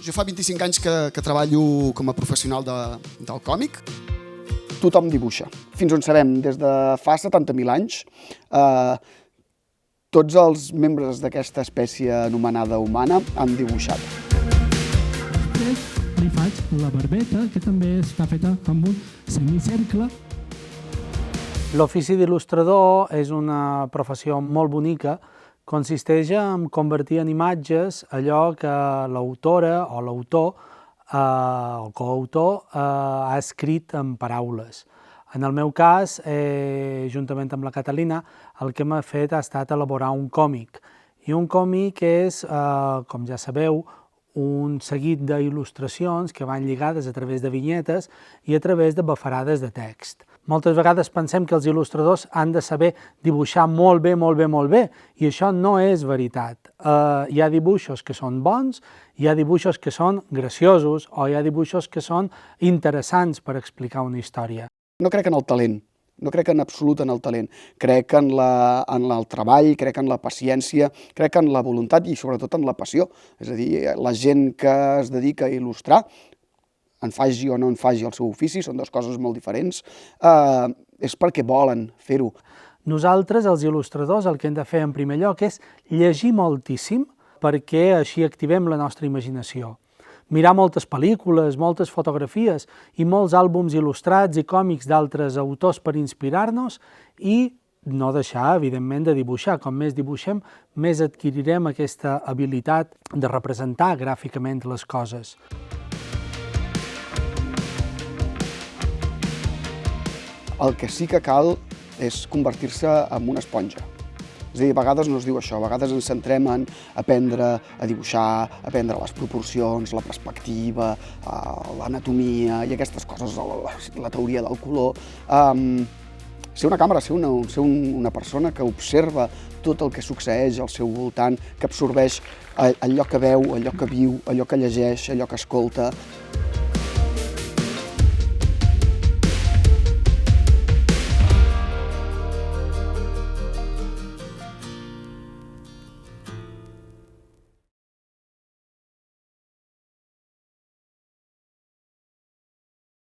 Jo fa 25 anys que treballo com a professional del còmic. Tothom dibuixa. Fins on sabem, des de fa 70.000 anys, tots els membres d'aquesta espècie anomenada humana han dibuixat. Després li faig la barbeta, que també està feta amb un semicercle. L'ofici d'il·lustrador és una professió molt bonica. Consisteix en convertir en imatges allò que l'autora o l'autor o coautor ha escrit en paraules. En el meu cas, juntament amb la Catalina, el que m'ha fet ha estat elaborar un còmic. I un còmic és, com ja sabeu, un seguit d'il·lustracions que van lligades a través de vinyetes i a través de bafarades de text. Moltes vegades pensem que els il·lustradors han de saber dibuixar molt bé, i això no és veritat. Hi ha dibuixos que són bons, hi ha dibuixos que són graciosos o hi ha dibuixos que són interessants per explicar una història. No crec en el talent, no crec en absolut en el talent. Crec en el treball, crec en la paciència, crec en la voluntat i sobretot en la passió. És a dir, la gent que es dedica a il·lustrar, en faci o no en faci el seu ofici, són dues coses molt diferents, és perquè volen fer-ho. Nosaltres, els il·lustradors, el que hem de fer en primer lloc és llegir moltíssim perquè així activem la nostra imaginació. Mirar moltes pel·lícules, moltes fotografies i molts àlbums il·lustrats i còmics d'altres autors per inspirar-nos i no deixar, evidentment, de dibuixar. Com més dibuixem, més adquirirem aquesta habilitat de representar gràficament les coses. El que sí que cal és convertir-se en una esponja. És a dir, a vegades no es diu això, a vegades ens centrem en aprendre a dibuixar, aprendre les proporcions, la perspectiva, l'anatomia i aquestes coses, la teoria del color. Ser una càmera, ser una persona que observa tot el que succeeix al seu voltant, que absorbeix allò que veu, allò que viu, allò que llegeix, allò que escolta.